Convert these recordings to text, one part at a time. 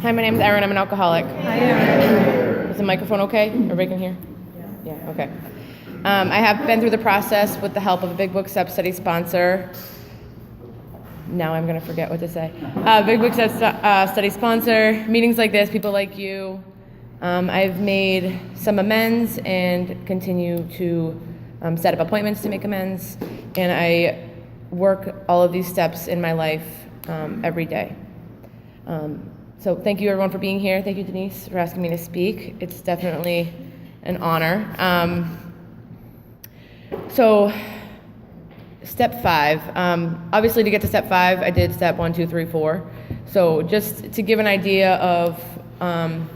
Hi, my name is Erin. I'm an alcoholic. Hi, Erin. Is the microphone okay? Everybody can hear? Yeah, okay. I have been through the process with the help of a Big Book Step Study sponsor. Now I'm going to forget what to say. Big Book Step Study sponsor, meetings like this, people like you. I've made some amends and continue to set up appointments to make amends. And I work all of these steps in my life every day. So thank you everyone for being here. Thank you, Denise, for asking me to speak. It's definitely an honor. So step 5, obviously to get to step 5, I did step 1, 2, 3, 4. So just to give an idea of, a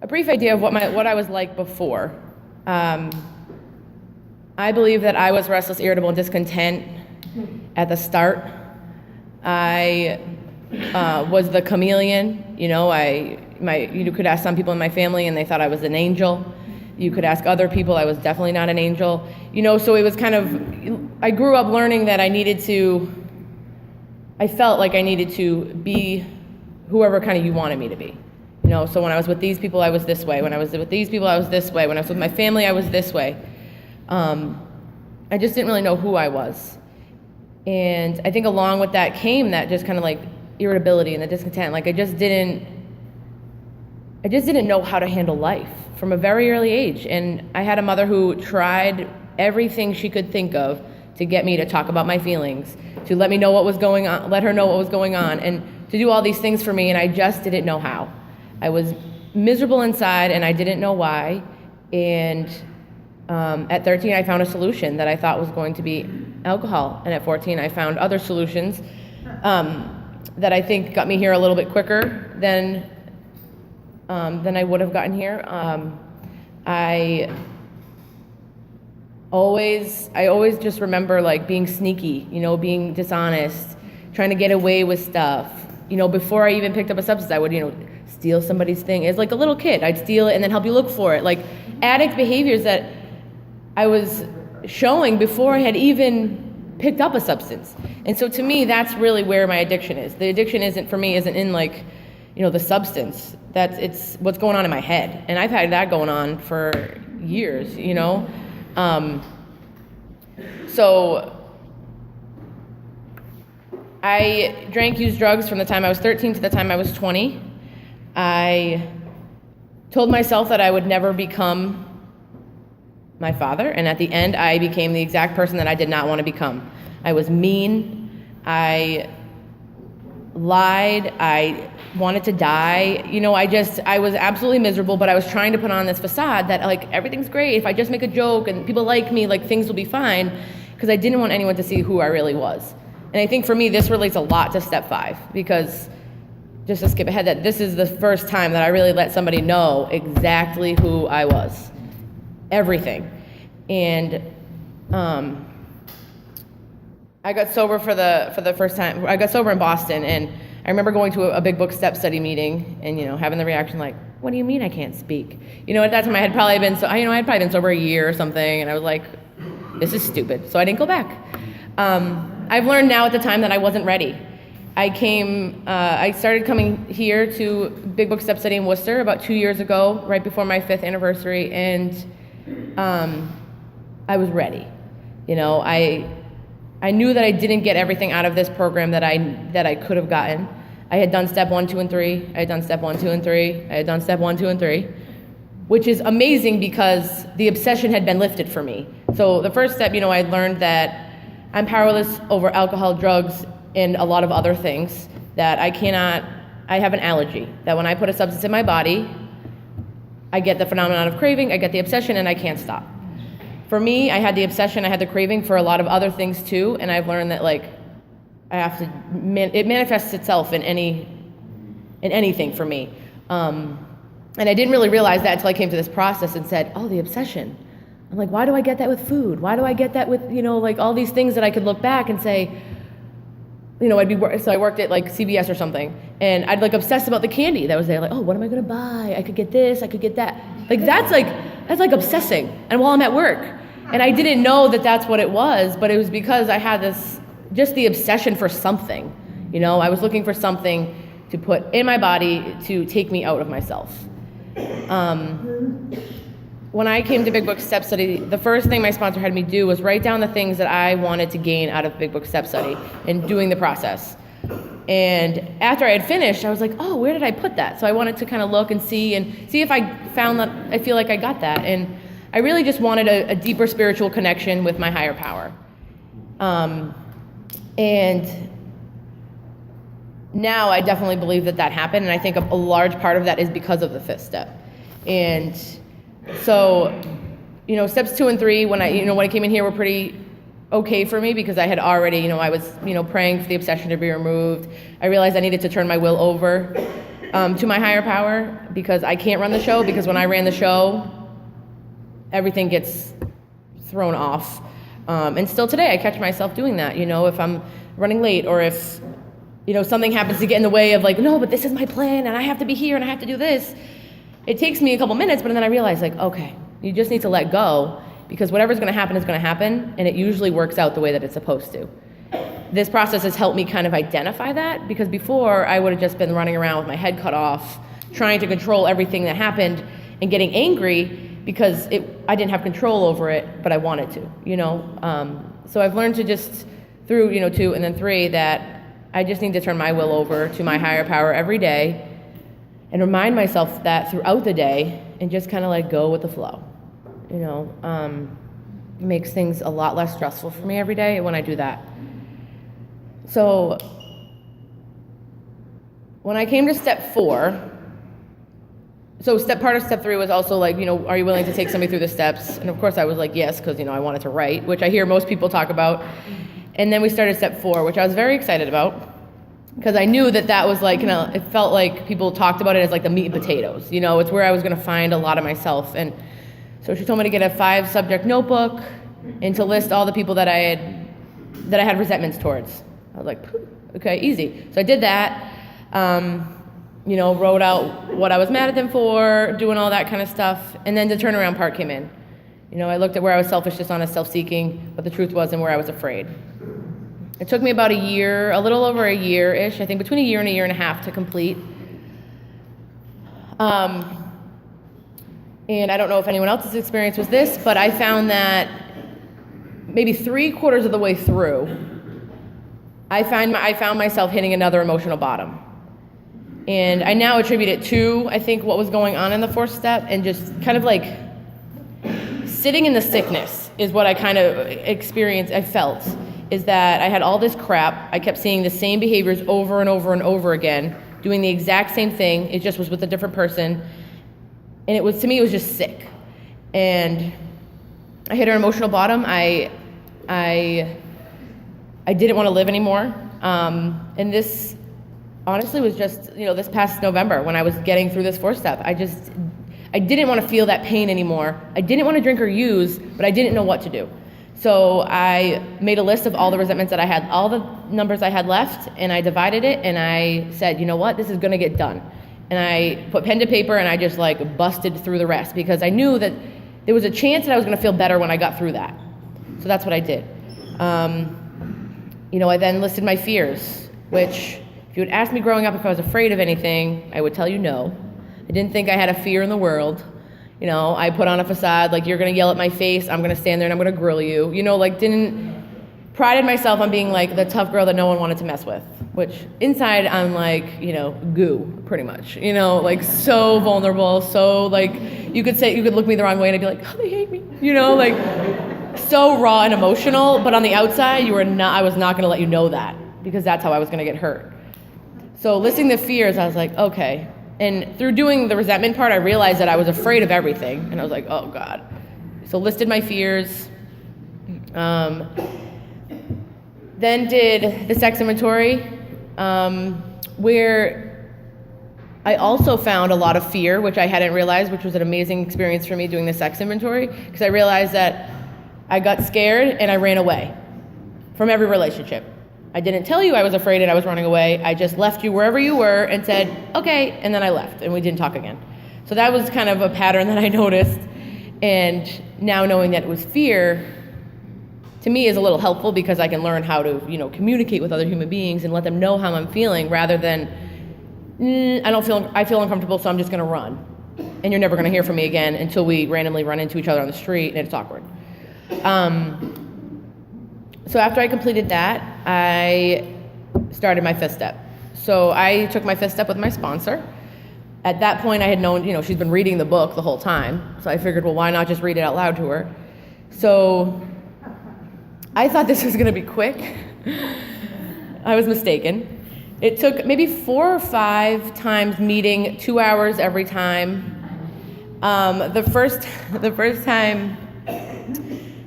brief idea of what I was like before. I believe that I was restless, irritable, and discontent at the start. I was the chameleon. You could ask some people in my family and they thought I was an angel. You could ask other people, I was definitely not an angel. So it was kind of, I grew up learning that I felt like I needed to be whoever kind of you wanted me to be. So when I was with these people, I was this way. When I was with these people, I was this way. When I was with my family, I was this way. I just didn't really know who I was. And I think along with that came that just kind of like irritability and the discontent. Like I just didn't know how to handle life from a very early age. And I had a mother who tried everything she could think of to get me to talk about my feelings, to let me know what was going on, let her know what was going on, and to do all these things for me, and I just didn't know how. I was miserable inside, and I didn't know why. And at 13, I found a solution that I thought was going to be alcohol. And at 14, I found other solutions that I think got me here a little bit quicker than I would have gotten here. I always just remember like being sneaky, being dishonest, trying to get away with stuff. Before I even picked up a substance, I would, steal somebody's thing. As like a little kid, I'd steal it and then help you look for it. Like addict behaviors that I was showing before I had even picked up a substance. And so to me, that's really where my addiction is. The addiction isn't in like, the substance. It's what's going on in my head. And I've had that going on for years, So I used drugs from the time I was 13 to the time I was 20. I told myself that I would never become my father, and at the end, I became the exact person that I did not want to become. I was mean. I lied. I wanted to die. I was absolutely miserable, but I was trying to put on this facade that like everything's great. If I just make a joke and people like me, like things will be fine, because I didn't want anyone to see who I really was. And I think for me, this relates a lot to step 5, because just to skip ahead, that this is the first time that I really let somebody know exactly who I was. Everything. And I got sober for the first time. I got sober in Boston, and I remember going to a Big Book Step Study meeting and having the reaction like, "What do you mean I can't speak?" At that time I had probably been sober a year or something, and I was like, "This is stupid." So I didn't go back. I've learned now at the time that I wasn't ready. I started coming here to Big Book Step Study in Worcester about 2 years ago, right before my 5th anniversary, and I was ready. I knew that I didn't get everything out of this program that I could have gotten. I had done step 1, 2, and 3. I had done step 1, 2, and 3. I had done step 1, 2, and 3, which is amazing because the obsession had been lifted for me. So the first step, I learned that I'm powerless over alcohol, drugs, and a lot of other things, that I have an allergy, that when I put a substance in my body, I get the phenomenon of craving, I get the obsession, and I can't stop. For me, I had the obsession, I had the craving for a lot of other things too, and I've learned that it manifests itself in anything for me. And I didn't really realize that until I came to this process and said, oh, the obsession. I'm like, why do I get that with food? Why do I get that with, all these things that I could look back and say, so I worked at like CVS or something, and I'd like obsess about the candy that was there. Like, oh, what am I gonna buy? I could get this, I could get that. That's like obsessing. And while I'm at work, and I didn't know that that's what it was, but it was because I had just the obsession for something. I was looking for something to put in my body to take me out of myself. When I came to Big Book Step Study, the first thing my sponsor had me do was write down the things that I wanted to gain out of Big Book Step Study and doing the process. And after I had finished, I was like, oh, where did I put that? So I wanted to kind of look and see if I found that I feel like I got that. And I really just wanted a deeper spiritual connection with my higher power. And now I definitely believe that happened, and I think a large part of that is because of the fifth step. And so, steps 2 and 3, when I came in here, were pretty okay for me because I had already, I was, praying for the obsession to be removed. I realized I needed to turn my will over to my higher power because I can't run the show, because when I ran the show, everything gets thrown off. And still today, I catch myself doing that, if I'm running late, or if, something happens to get in the way of no, but this is my plan and I have to be here and I have to do this. It takes me a couple minutes, but then I realize okay, you just need to let go, because whatever's going to happen is going to happen, and it usually works out the way that it's supposed to. This process has helped me kind of identify that, because before I would have just been running around with my head cut off, trying to control everything that happened and getting angry because I didn't have control over it, but I wanted to, So I've learned to just, through, 2 and then 3, that I just need to turn my will over to my higher power every day and remind myself that throughout the day, and just kind of let go with the flow. Makes things a lot less stressful for me every day when I do that. So when I came to step 4, part of step 3 was also are you willing to take somebody through the steps? And of course I was yes, because I wanted to write, which I hear most people talk about. And then we started step 4, which I was very excited about, because I knew that was it felt like people talked about it as the meat and potatoes. It's where I was going to find a lot of myself. And so she told me to get a 5-subject notebook and to list all the people that I had resentments towards. I was like, okay, easy. So I did that. Wrote out what I was mad at them for, doing all that kind of stuff. And then the turnaround part came in. I looked at where I was selfish, dishonest, self-seeking, but the truth was, and where I was afraid. It took me about a year, a little over a year-ish, I think between a year and a half to complete. And I don't know if anyone else's experience was this, but I found that maybe 3/4 of the way through, I found myself hitting another emotional bottom. And I now attribute it to, I think, what was going on in the 4th step, and just kind of sitting in the sickness is what I kind of experienced, I felt, is that I had all this crap. I kept seeing the same behaviors over and over and over again, doing the exact same thing. It just was with a different person. And to me, it was just sick. And I hit an emotional bottom. I didn't want to live anymore. And this honestly was just, this past November when I was getting through this 4th step. I didn't want to feel that pain anymore. I didn't want to drink or use, but I didn't know what to do. So I made a list of all the resentments that I had, all the numbers I had left, and I divided it, and I said, you know what, this is going to get done. And I put pen to paper, and I just busted through the rest, because I knew that there was a chance that I was going to feel better when I got through that. So that's what I did. I then listed my fears, which if you had asked me growing up if I was afraid of anything, I would tell you no. I didn't think I had a fear in the world. I put on a facade, you're going to yell at my face, I'm going to stand there and I'm going to grill you. Prided myself on being the tough girl that no one wanted to mess with, which inside I'm goo, pretty much. So vulnerable, so you could look me the wrong way and I'd be like, oh, they hate me. So raw and emotional, but on the outside, I was not going to let you know that, because that's how I was going to get hurt. So listing the fears, I was like, okay. And through doing the resentment part, I realized that I was afraid of everything. And I was like, oh, God. So listed my fears. Then did the sex inventory, where I also found a lot of fear, which I hadn't realized, which was an amazing experience for me doing the sex inventory, because I realized that I got scared and I ran away from every relationship. I didn't tell you I was afraid and I was running away. I just left you wherever you were and said, okay, and then I left and we didn't talk again. So that was kind of a pattern that I noticed. And now knowing that it was fear, to me, is a little helpful, because I can learn how to, communicate with other human beings and let them know how I'm feeling, rather than I feel uncomfortable, so I'm just going to run. And you're never going to hear from me again until we randomly run into each other on the street, and it's awkward. So after I completed that, I started my 5th step. So I took my 5th step with my sponsor. At that point, I had known, she's been reading the book the whole time. So I figured, well, why not just read it out loud to her? So I thought this was going to be quick. I was mistaken. It took maybe 4 or 5 times meeting, 2 hours every time. The first time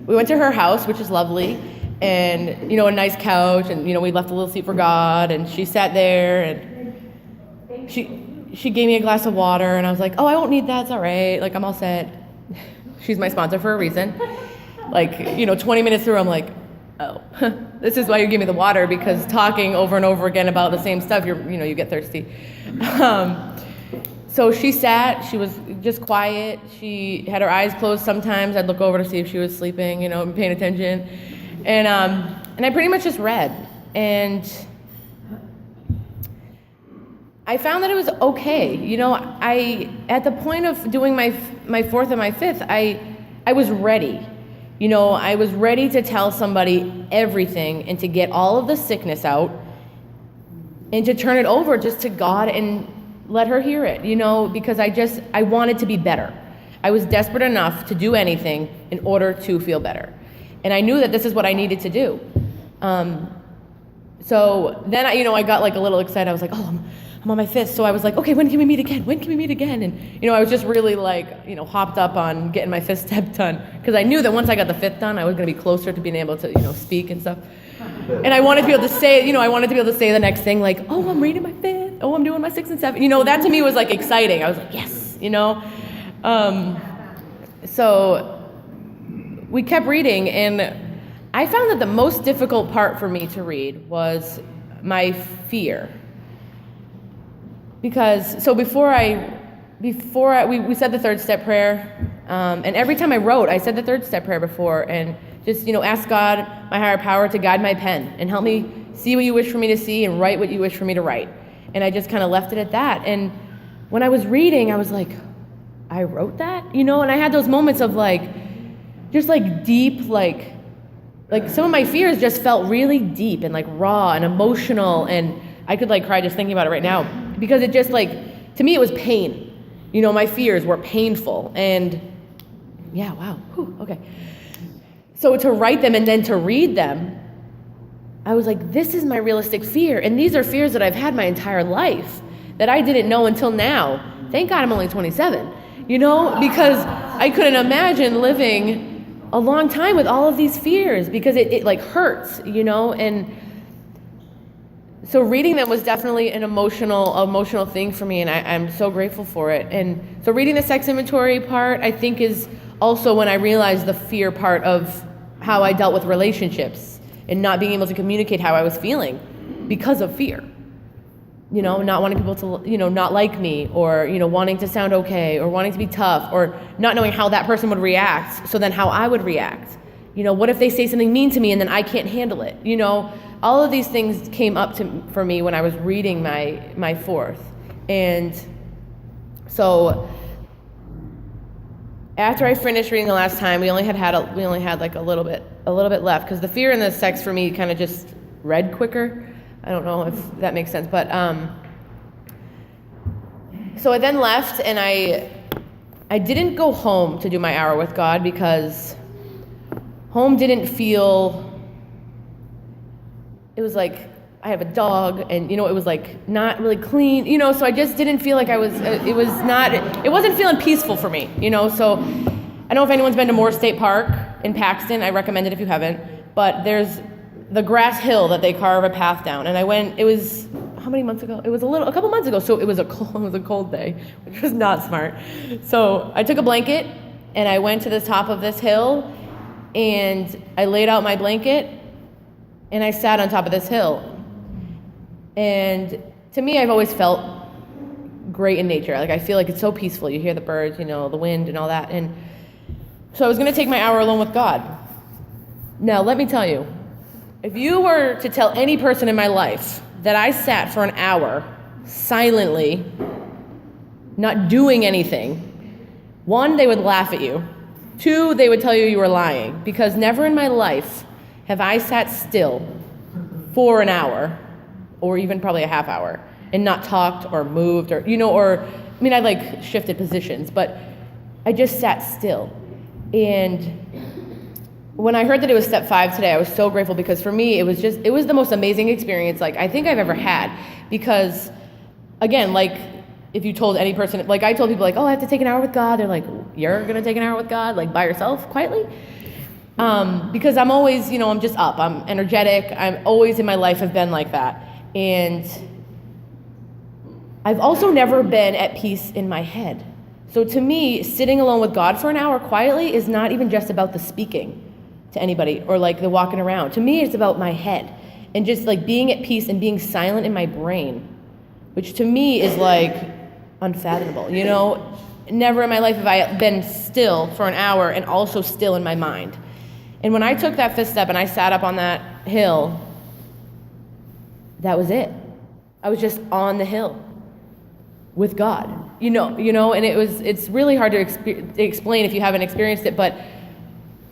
we went to her house, which is lovely, and a nice couch, and we left a little seat for God, and she sat there, and she gave me a glass of water, and I was like, oh, I won't need that, it's all right, like I'm all set. She's my sponsor for a reason. 20 minutes through, I'm like, oh, this is why you give me the water, because talking over and over again about the same stuff, you get thirsty. So she sat, she was just quiet, she had her eyes closed sometimes, I'd look over to see if she was sleeping, and paying attention, and I pretty much just read, and I found that it was okay. At the point of doing my 4th and my 5th, I was ready. I was ready to tell somebody everything and to get all of the sickness out and to turn it over just to God and let her hear it, because I wanted to be better. I was desperate enough to do anything in order to feel better. And I knew that this is what I needed to do. So then I got a little excited. I was like, oh, I'm on my 5th. So I was like, okay, when can we meet again? When can we meet again? And, I was just really hopped up on getting my 5th step done. Because I knew that once I got the 5th done, I was going to be closer to being able to, speak and stuff. And I wanted to be able to say, the next thing, like, oh, I'm reading my 5th. Oh, I'm doing my 6th and 7th. That to me was exciting. I was like, yes, So we kept reading, and I found that the most difficult part for me to read was my fear. Because, so before we said the 3rd step prayer, and every time I wrote, I said the 3rd step prayer before, and just, ask God, my higher power, to guide my pen and help me see what you wish for me to see and write what you wish for me to write. And I just kind of left it at that. And when I was reading, I was like, I wrote that? And I had those moments of just deep, some of my fears just felt really deep and raw and emotional, and I could cry just thinking about it right now, because it just to me it was pain. My fears were painful, and yeah, wow, whew, okay. So to write them and then to read them, I was like, this is my realistic fear, and these are fears that I've had my entire life that I didn't know until now. Thank God I'm only 27, because I couldn't imagine living a long time with all of these fears, because it hurts, and so reading them was definitely an emotional thing for me, and I'm so grateful for it. And so reading the sex inventory part, I think, is also when I realized the fear part of how I dealt with relationships and not being able to communicate how I was feeling because of fear. Not wanting people to, not like me, or, wanting to sound okay, or wanting to be tough, or not knowing how that person would react, so then how I would react. What if they say something mean to me and then I can't handle it? All of these things came up for me when I was reading my 4th. And so after I finished reading the last time, we only had a little bit left, because the fear and the sex for me kind of just read quicker. I don't know if that makes sense, but so I then left, and I didn't go home to do my hour with God, because home didn't feel, it was I have a dog, and it was not really clean, so I just didn't feel like I was, it wasn't feeling peaceful for me, so I don't know if anyone's been to Moore State Park in Paxton. I recommend it if you haven't, but there's the grass hill that they carve a path down, and I went, it was, how many months ago? It was a couple months ago, so it was a cold day, which was not smart. So I took a blanket, and I went to the top of this hill, and I laid out my blanket, and I sat on top of this hill. And to me, I've always felt great in nature. I feel like it's so peaceful. You hear the birds, the wind and all that. And so I was going to take my hour alone with God. Now, let me tell you, if you were to tell any person in my life that I sat for an hour silently, not doing anything, one, they would laugh at you. Two, they would tell you you were lying, because never in my life have I sat still for an hour, or even probably a half hour, and not talked or moved or, I like shifted positions, but I just sat still. And when I heard that it was step 5 today, I was so grateful, because for me, it was the most amazing experience, I think I've ever had. Because, again, if you told any person, I told people, I have to take an hour with God, they're like, you're going to take an hour with God, by yourself, quietly? Because I'm always, I'm just up, I'm energetic, I'm always in my life have been like that. And I've also never been at peace in my head. So to me, sitting alone with God for an hour quietly is not even just about the speaking to anybody or the walking around. To me, it's about my head and just being at peace and being silent in my brain, which to me is unfathomable. Never in my life have I been still for an hour and also still in my mind. And when I took that 5th step and I sat up on that hill, that was it. I was just on the hill with God, and it's really hard to explain if you haven't experienced it, but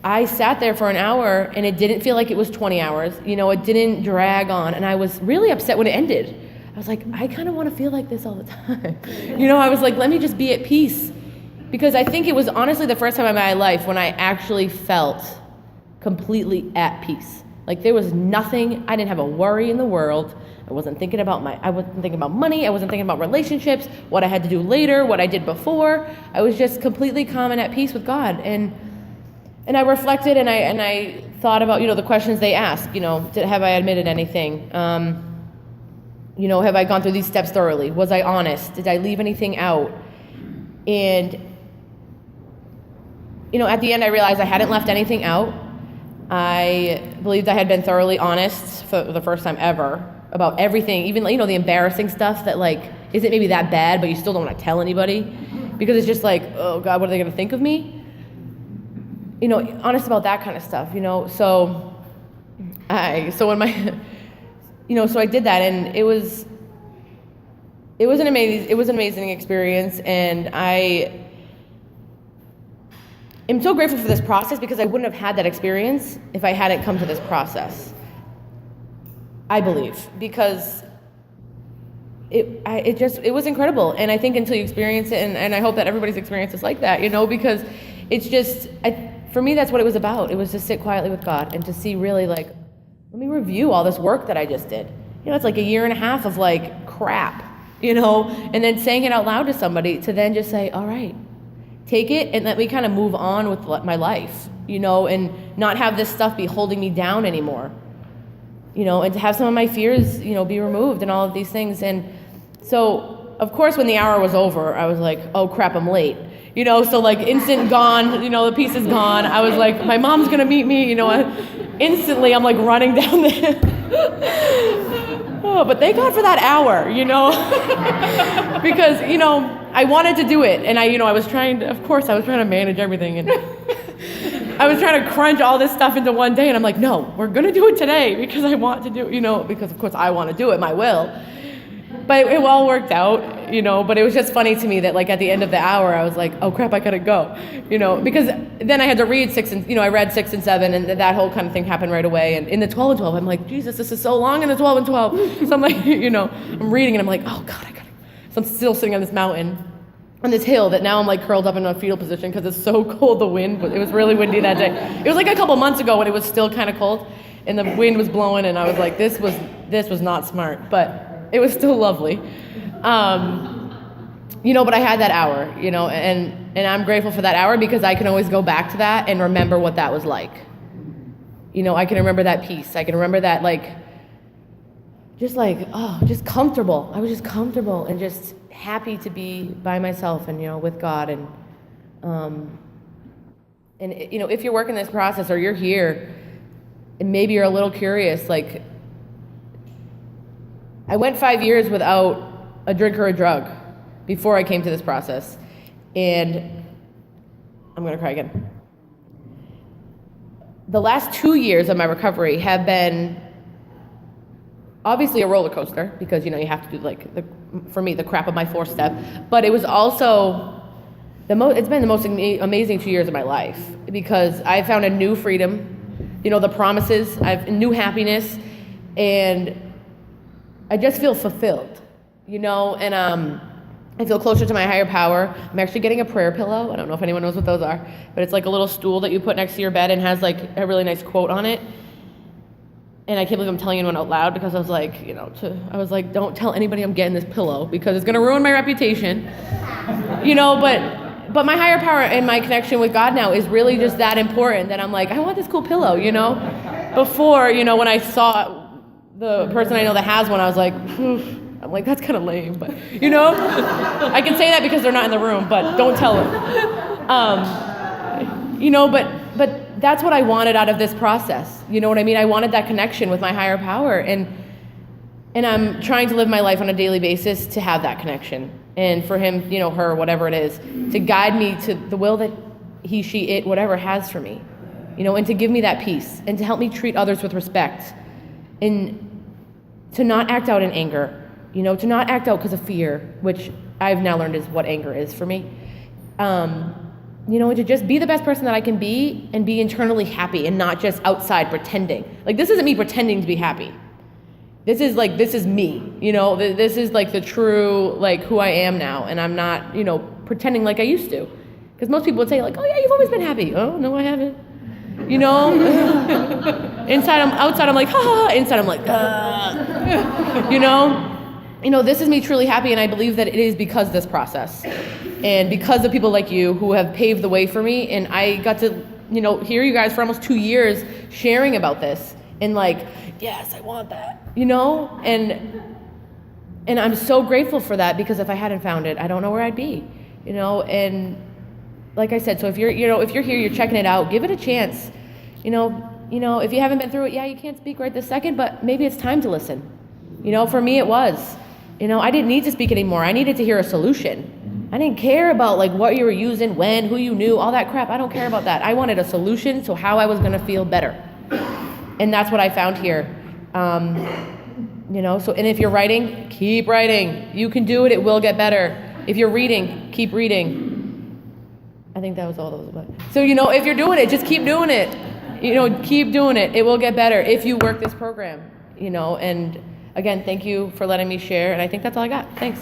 I sat there for an hour and it didn't feel like it was 20 hours, it didn't drag on, and I was really upset when it ended. I was like, I kind of want to feel like this all the time. I was like, let me just be at peace, because I think it was honestly the first time in my life when I actually felt completely at peace. There was nothing, I didn't have a worry in the world. I wasn't thinking about money, I wasn't thinking about relationships, what I had to do later, what I did before. I was just completely calm and at peace with God. And I reflected and I thought about, the questions they ask, have I admitted anything? Have I gone through these steps thoroughly? Was I honest? Did I leave anything out? And, at the end I realized I hadn't left anything out. I believed I had been thoroughly honest for the first time ever about everything, even, the embarrassing stuff that, isn't maybe that bad, but you still don't want to tell anybody, because it's just oh God, what are they going to think of me? Honest about that kind of stuff, so when my, so I did that, and it was an amazing experience, and I am so grateful for this process, because I wouldn't have had that experience if I hadn't come to this process. I believe, because it was incredible, and I think until you experience it, and I hope that everybody's experience is like that, because it's just, for me, that's what it was about. It was to sit quietly with God and to see really let me review all this work that I just did. It's a year and a half of crap, and then saying it out loud to somebody, to then just say, all right, take it and let me kind of move on with my life, and not have this stuff be holding me down anymore, and to have some of my fears, be removed and all of these things. And so, of course, when the hour was over, I was like, oh crap, I'm late. So instant gone, the piece is gone. I was like, my mom's gonna meet me, instantly I'm running down the hill. Oh, but thank God for that hour, because, I wanted to do it. And I was trying to manage everything, and I was trying to crunch all this stuff into one day, and I'm like, no, we're gonna do it today, because I want to do it, because of course I want to do it, my will. But it all worked out, but it was just funny to me that at the end of the hour, I was like, oh crap, I gotta go, because then I had to read 6 and, I read 6 and 7, and that whole kind of thing happened right away. And in the 12 and 12, I'm like, Jesus, this is so long in the 12 and 12. So I'm like, I'm reading, and I'm like, oh God, so I'm still sitting on this mountain, on this hill, that now I'm curled up in a fetal position because it's so cold, the wind, but it was really windy that day. It was a couple months ago when it was still kind of cold, and the wind was blowing, and I was like, this was not smart, but it was still lovely. But I had that hour, and I'm grateful for that hour, because I can always go back to that and remember what that was like. I can remember that peace. I can remember that, just comfortable. I was just comfortable and just happy to be by myself and, with God. And if you're working this process, or you're here, and maybe you're a little curious, I went 5 years without a drink or a drug before I came to this process. And I'm going to cry again. The last 2 years of my recovery have been obviously a roller coaster, because, you have to do for me, the crap of my 4th step. But it was also it's been the most amazing 2 years of my life, because I found a new freedom, the promises, I've new happiness, and I just feel fulfilled, and I feel closer to my higher power. I'm actually getting a prayer pillow. I don't know if anyone knows what those are, but it's like a little stool that you put next to your bed and has like a really nice quote on it. And I can't believe I'm telling anyone out loud, because I was like, don't tell anybody I'm getting this pillow, because it's going to ruin my reputation, but my higher power and my connection with God now is really just that important, that I'm like, I want this cool pillow, Before, when I saw the person I know that has one, I was like, I'm like, that's kind of lame, but, I can say that because they're not in the room, but don't tell them. But that's what I wanted out of this process. You know what I mean? I wanted that connection with my higher power, and I'm trying to live my life on a daily basis to have that connection. And for him, her, whatever it is, to guide me to the will that he, she, it, whatever has for me, and to give me that peace, and to help me treat others with respect, and to not act out in anger, to not act out because of fear, which I've now learned is what anger is for me. And to just be the best person that I can be, and be internally happy, and not just outside pretending. Like, this isn't me pretending to be happy. This is me, this is like the true, like, who I am now. And I'm not, pretending like I used to. Because most people would say, like, oh yeah, you've always been happy. Oh, no, I haven't. Outside I'm like, ha ha, inside I'm like, this is me truly happy, and I believe that it is because of this process. And because of people like you who have paved the way for me, and I got to, hear you guys for almost 2 years sharing about this, and like, yes, I want that, and I'm so grateful for that, because if I hadn't found it, I don't know where I'd be, and like I said, so if you're here, you're checking it out, give it a chance, if you haven't been through it, yeah, you can't speak right this second, but maybe it's time to listen. For me it was, I didn't need to speak anymore. I needed to hear a solution. I didn't care about like what you were using, when, who you knew, all that crap. I don't care about that. I wanted a solution to how I was going to feel better. And that's what I found here. And if you're writing, keep writing. You can do it. It will get better. If you're reading, keep reading. I think that was all those about. So, if you're doing it, just keep doing it. Keep doing it. It will get better if you work this program, and again, thank you for letting me share. And I think that's all I got. Thanks.